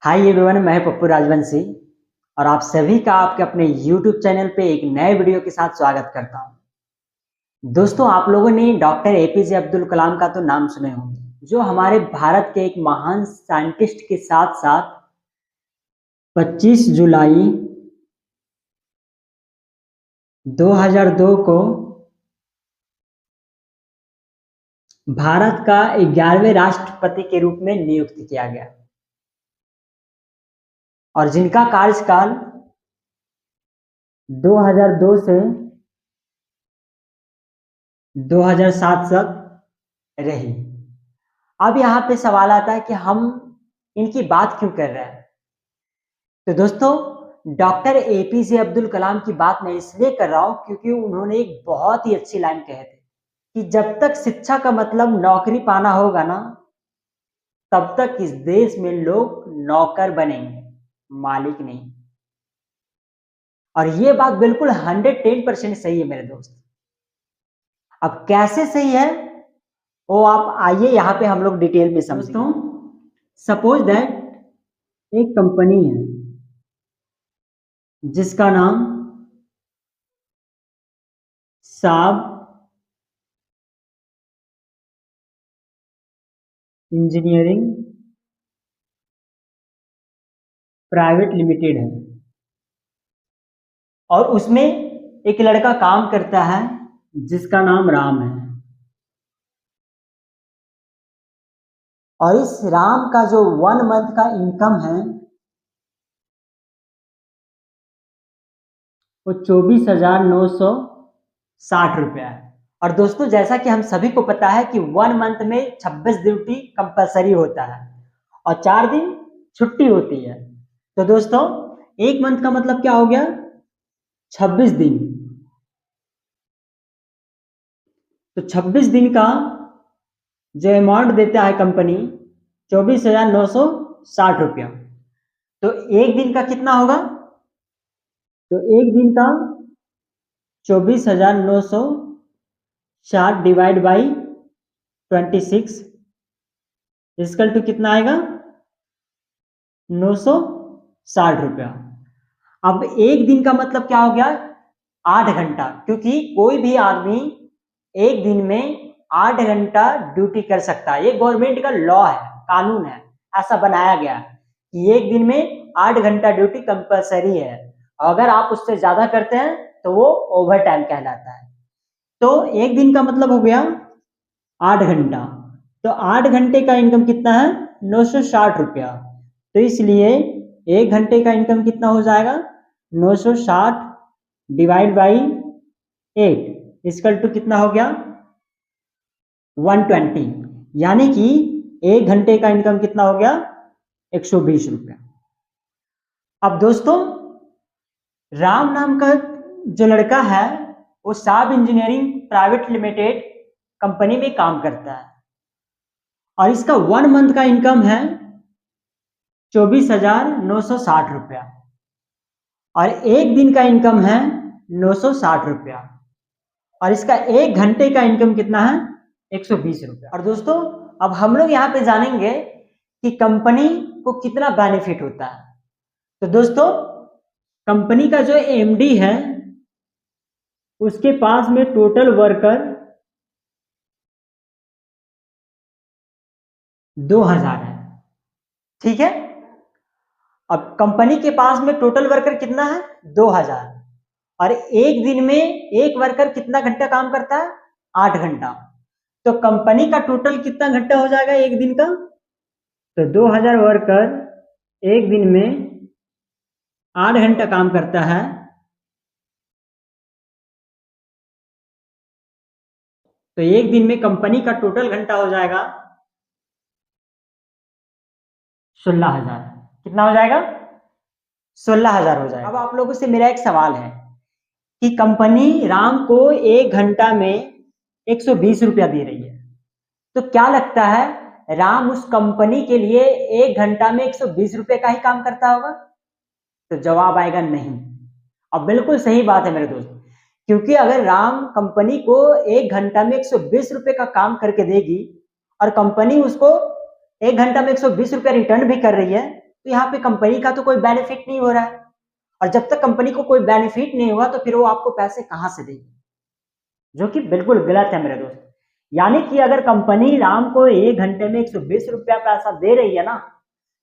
Hi everyone, मैं पप्पू राजवंशी और आप सभी का आपके अपने YouTube चैनल पे एक नए वीडियो के साथ स्वागत करता हूं। दोस्तों, आप लोगों ने डॉक्टर एपीजे अब्दुल कलाम का तो नाम सुने होंगे, जो हमारे भारत के एक महान साइंटिस्ट के साथ साथ 25 जुलाई 2002 को भारत का 11वें राष्ट्रपति के रूप में नियुक्त किया गया और जिनका कार्यकाल 2002 से 2007 तक रही। अब यहाँ पे सवाल आता है कि हम इनकी बात क्यों कर रहे हैं। तो दोस्तों, डॉक्टर एपीजे अब्दुल कलाम की बात मैं इसलिए कर रहा हूँ क्योंकि उन्होंने एक बहुत ही अच्छी लाइन कहे थे कि जब तक शिक्षा का मतलब नौकरी पाना होगा ना, तब तक इस देश में लोग नौकर बनेंगे, मालिक नहीं। और ये बात बिल्कुल 110% सही है मेरे दोस्त। अब कैसे सही है वो आप आइए यहाँ पे हम लोग डिटेल में समझें। दोस्तों, सपोज दैट एक कंपनी है जिसका नाम साब इंजीनियरिंग प्राइवेट लिमिटेड है और उसमें एक लड़का काम करता है जिसका नाम राम है। और इस राम का जो 1 मंथ का इनकम है वो 24,960 रुपया है। और दोस्तों, जैसा कि हम सभी को पता है कि 1 मंथ में 26 ड्यूटी कंपलसरी होता है और 4 दिन छुट्टी होती है। तो दोस्तों, 1 मंथ का मतलब क्या हो गया? 26 दिन। तो 26 दिन का जो अमाउंट देता है कंपनी 24,960 रुपया। तो एक दिन का कितना होगा? तो एक दिन का 24,960 डिवाइड बाई 26 इक्वल टू कितना आएगा? 960 रुपया। अब एक दिन का मतलब क्या हो गया? 8 घंटा, क्योंकि कोई भी आदमी एक दिन में 8 घंटा ड्यूटी कर सकता है। ये गवर्नमेंट का लॉ है, कानून है, ऐसा बनाया गया कि एक दिन में 8 घंटा ड्यूटी कंपलसरी है। अगर आप उससे ज्यादा करते हैं तो वो ओवर टाइम कहलाता है। तो एक दिन का मतलब हो गया 8 घंटा। तो 8 घंटे का इनकम कितना है? 960 रुपया। तो इसलिए 1 घंटे का इनकम कितना हो जाएगा? 960 डिवाइड बाई 8 इक्वल टू कितना हो गया? 120। यानी कि 1 घंटे का इनकम कितना हो गया? 120 रुपया। अब दोस्तों, राम नाम का जो लड़का है वो साब इंजीनियरिंग प्राइवेट लिमिटेड कंपनी में काम करता है और इसका 1 मंथ का इनकम है 24,960 रुपया और एक दिन का इनकम है 960 रुपया और इसका 1 घंटे का इनकम कितना है? 120 रुपया। और दोस्तों, अब हम लोग यहाँ पे जानेंगे कि कंपनी को कितना बेनिफिट होता है। तो दोस्तों, कंपनी का जो एमडी है उसके पास में टोटल वर्कर 2000 है। ठीक है। अब कंपनी के पास में टोटल वर्कर कितना है? 2000। और एक दिन में एक वर्कर कितना घंटा काम करता है? 8 घंटा। तो कंपनी का टोटल कितना घंटा हो जाएगा एक दिन का? तो 2000 वर्कर एक दिन में 8 घंटा काम करता है। तो एक दिन में कंपनी का टोटल घंटा हो जाएगा 16,000। कितना हो जाएगा? 16,000 हो जाएगा। अब आप लोगों से मेरा एक सवाल है कि कंपनी राम को 1 घंटा में 120 रुपया दे रही है, तो क्या लगता है राम उस कंपनी के लिए 1 घंटा में 120 रुपये का ही काम करता होगा? तो जवाब आएगा नहीं। अब बिल्कुल सही बात है मेरे दोस्त, क्योंकि अगर राम कंपनी को 1 घंटा में 120 रुपये का काम करके देगी और कंपनी उसको 1 घंटा में 120 रुपया रिटर्न भी कर रही है, तो यहाँ पे कंपनी का तो कोई बेनिफिट नहीं हो रहा है, और जब तक कंपनी को कोई बेनिफिट नहीं होगा तो फिर वो आपको पैसे कहां से देगी, जो कि बिल्कुल गलत है मेरे दोस्त। यानी कि अगर कंपनी राम को 1 घंटे में 120 रुपया पैसा दे रही है ना,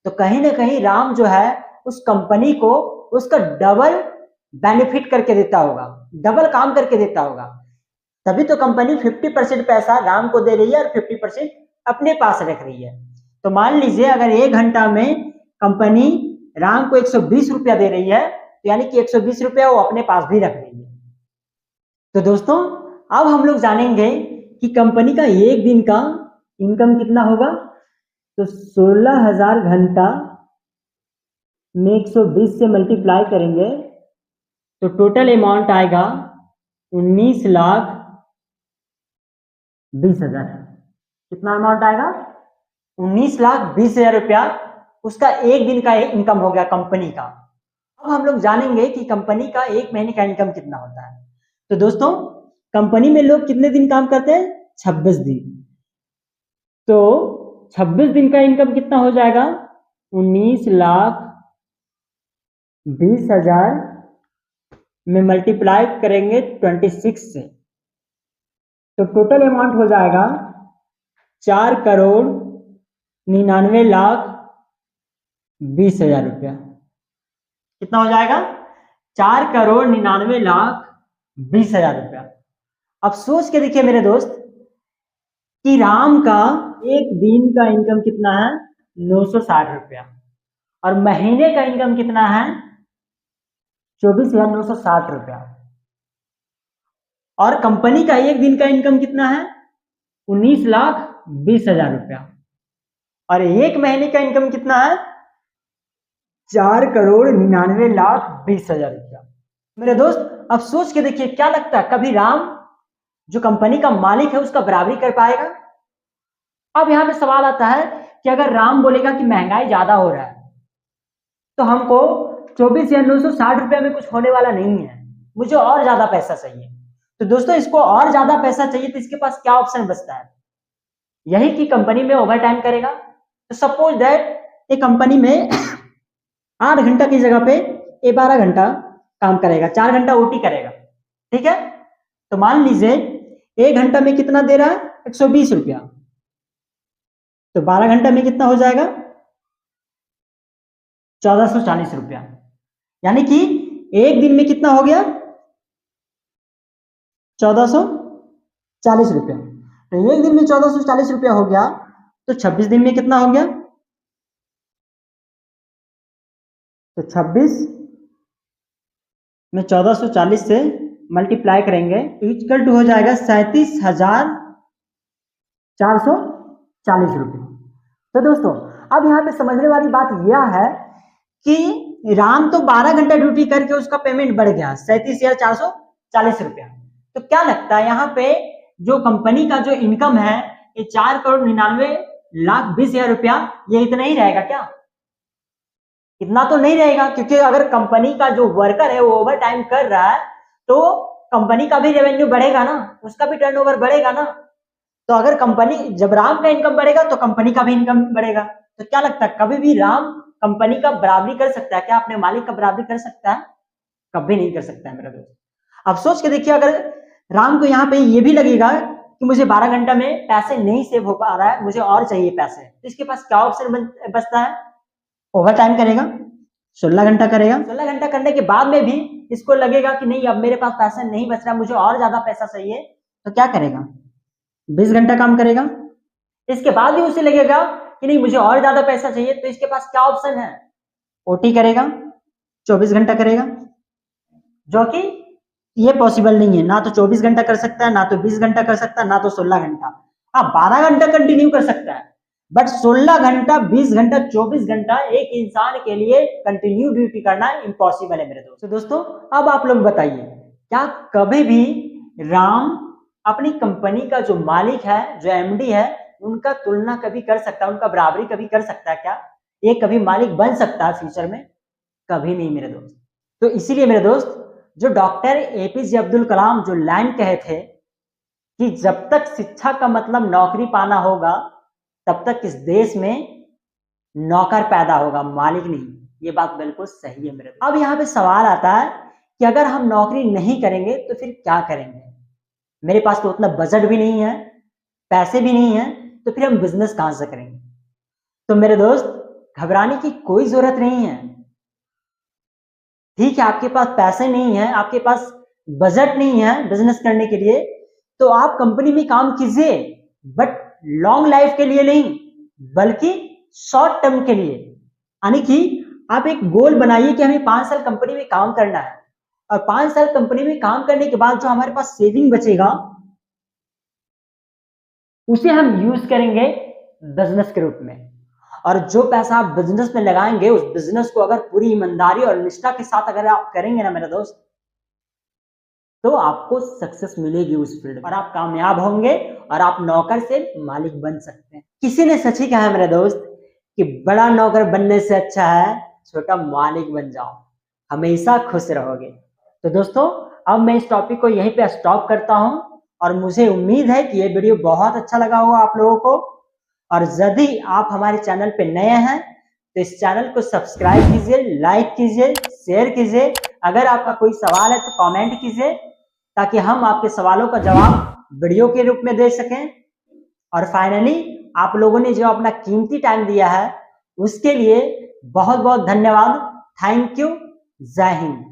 तो कहीं ना कहीं राम जो है उस कंपनी को उसका डबल बेनिफिट करके देता होगा, डबल काम करके देता होगा। तभी तो कंपनी 50% पैसा राम को दे रही है और 50% अपने पास रख रही है। तो मान लीजिए अगर 1 घंटा में कंपनी राम को 120 रुपया दे रही है, तो यानी कि 120 रुपया वो अपने पास भी रख रही है। तो दोस्तों अब हम लोग जानेंगे कि कंपनी का एक दिन का इनकम कितना होगा। तो 16,000 घंटा में 120 से मल्टीप्लाई करेंगे तो टोटल अमाउंट आएगा 19,20,000। कितना अमाउंट आएगा? 19,20,000 रुपया उसका एक दिन का इनकम हो गया कंपनी का। अब हम लोग जानेंगे कि कंपनी का एक महीने का इनकम कितना होता है। तो दोस्तों कंपनी में लोग कितने दिन काम करते हैं? 26 दिन। तो 26 दिन का इनकम कितना हो जाएगा? 19,20,000 में मल्टीप्लाई करेंगे 26 से, तो टोटल अमाउंट हो जाएगा 4,99,20,000 रुपया। कितना हो जाएगा? 4,99,20,000 रुपया। अब सोच के देखिए मेरे दोस्त कि राम का एक दिन का इनकम कितना है? 960 रुपया, और महीने का इनकम कितना है? 24,960 रुपया। और कंपनी का एक दिन का इनकम कितना है? 19,20,000 रुपया, और एक महीने का इनकम कितना है? 4,99,20,000 रुपया। मेरे दोस्त अब सोच के देखिए, क्या लगता है कभी राम जो कंपनी का मालिक है उसका बराबरी कर पाएगा? अब यहां पे सवाल आता है कि अगर राम बोलेगा कि महंगाई ज्यादा हो रहा है तो हमको 24,960 रुपया में कुछ होने वाला नहीं है, मुझे और ज्यादा पैसा चाहिए। तो दोस्तों इसको और ज्यादा पैसा चाहिए तो इसके पास क्या ऑप्शन बचता है? यही कि कंपनी में ओवर टाइम करेगा। तो सपोज दैट एक कंपनी में 8 घंटा की जगह पे ये 12 घंटा काम करेगा, 4 घंटा ओटी करेगा, ठीक है। तो मान लीजिए 1 घंटा में कितना दे रहा है? 120 रुपया। तो 12 घंटा में कितना हो जाएगा? 1440 रुपया। यानी कि एक दिन में कितना हो गया? 1440 रुपया। तो एक दिन में 1440 रुपया हो गया, तो 26 दिन में कितना हो गया? तो 26 में 1440 से मल्टीप्लाई करेंगे तो इक्वल टू हो जाएगा 37,440 रुपये। तो दोस्तों अब यहाँ पे समझने वाली बात यह है कि राम तो 12 घंटा ड्यूटी करके उसका पेमेंट बढ़ गया 37,440 रुपया। तो क्या लगता है यहाँ पे जो कंपनी का जो इनकम है ये 4,99,20,000 रुपया, ये इतना ही रहेगा क्या? इतना तो नहीं रहेगा, क्योंकि अगर कंपनी का जो वर्कर है वो ओवर टाइम कर रहा है तो कंपनी का भी रेवेन्यू बढ़ेगा ना, उसका भी टर्नओवर बढ़ेगा ना। तो अगर कंपनी जब राम का इनकम बढ़ेगा तो कंपनी का भी इनकम बढ़ेगा। तो क्या लगता है कभी भी राम कंपनी का बराबरी कर सकता है क्या? अपने मालिक का बराबरी कर सकता है? कभी नहीं कर सकता है मेरा दोस्त। अब सोच के देखिए, अगर राम को यहाँ पे ये भी लगेगा कि मुझे 12 घंटा में पैसे नहीं सेव हो पा रहा है, मुझे और चाहिए पैसे, तो इसके पास क्या ऑप्शन बचता है? ओवर टाइम करेगा, 16 घंटा करेगा। 16 घंटा करने के बाद में भी इसको लगेगा कि नहीं अब मेरे पास पैसा नहीं बच रहा, मुझे और ज्यादा पैसा चाहिए, तो क्या करेगा? 20 घंटा काम करेगा। इसके बाद भी उसे लगेगा कि नहीं मुझे और ज्यादा पैसा चाहिए, तो इसके पास क्या ऑप्शन है? ओटी करेगा, 24 घंटा करेगा, जो कि ये पॉसिबल नहीं है। ना तो 24 घंटा कर सकता है, ना तो 20 घंटा कर सकता है, ना तो 16 घंटा। हाँ 12 घंटा कंटिन्यू कर सकता है, बट 16 घंटा, 20 घंटा, 24 घंटा एक इंसान के लिए कंटिन्यू ड्यूटी करना इम्पॉसिबल है मेरे दोस्त। तो दोस्तों अब आप लोग बताइए, क्या कभी भी राम अपनी कंपनी का जो मालिक है, जो एमडी है, उनका तुलना कभी कर सकता है, उनका बराबरी कभी कर सकता है क्या? ये कभी मालिक बन सकता है फ्यूचर में? कभी नहीं मेरे दोस्त। तो इसीलिए मेरे दोस्त जो डॉक्टर एपीजे अब्दुल कलाम जो लाइन कहे थे कि जब तक शिक्षा का मतलब नौकरी पाना होगा तब तक इस देश में नौकर पैदा होगा, मालिक नहीं। ये बात बिल्कुल सही है मेरे दोस्त। अब यहाँ पे सवाल आता है कि अगर हम नौकरी नहीं करेंगे तो फिर क्या करेंगे? मेरे पास तो उतना बजट भी नहीं है, पैसे भी नहीं है, तो फिर हम बिजनेस कहां से करेंगे? तो मेरे दोस्त घबराने की कोई जरूरत नहीं है। ठीक है, आपके पास पैसे नहीं है, आपके पास बजट नहीं है बिजनेस करने के लिए, तो आप कंपनी में काम कीजिए, बट लॉन्ग लाइफ के लिए नहीं, बल्कि शॉर्ट टर्म के लिए। यानी कि आप एक गोल बनाइए कि हमें 5 साल कंपनी में काम करना है, और 5 साल कंपनी में काम करने के बाद जो हमारे पास सेविंग बचेगा उसे हम यूज करेंगे बिजनेस के रूप में। और जो पैसा आप बिजनेस में लगाएंगे, उस बिजनेस को अगर पूरी ईमानदारी और निष्ठा के साथ अगर आप करेंगे ना मेरे दोस्त, तो आपको सक्सेस मिलेगी उस फील्ड में, और आप कामयाब होंगे, और आप नौकर से मालिक बन सकते हैं। किसी ने सच ही कहा है मेरे दोस्त कि बड़ा नौकर बनने से अच्छा है छोटा मालिक बन जाओ, हमेशा खुश रहोगे। तो दोस्तों, अब मैं इस टॉपिक को यहीं पे स्टॉप करता हूं, और मुझे उम्मीद है कि ये वीडियो बहुत अच्छा लगा होगा आप लोगों को। और यदि आप हमारे चैनल पे नए हैं तो इस चैनल को सब्सक्राइब कीजिए, लाइक कीजिए, शेयर कीजिए। अगर आपका कोई सवाल है तो कमेंट कीजिए, ताकि हम आपके सवालों का जवाब वीडियो के रूप में दे सकें। और फाइनली, आप लोगों ने जो अपना कीमती टाइम दिया है उसके लिए बहुत बहुत धन्यवाद। Thank you. जय हिंद।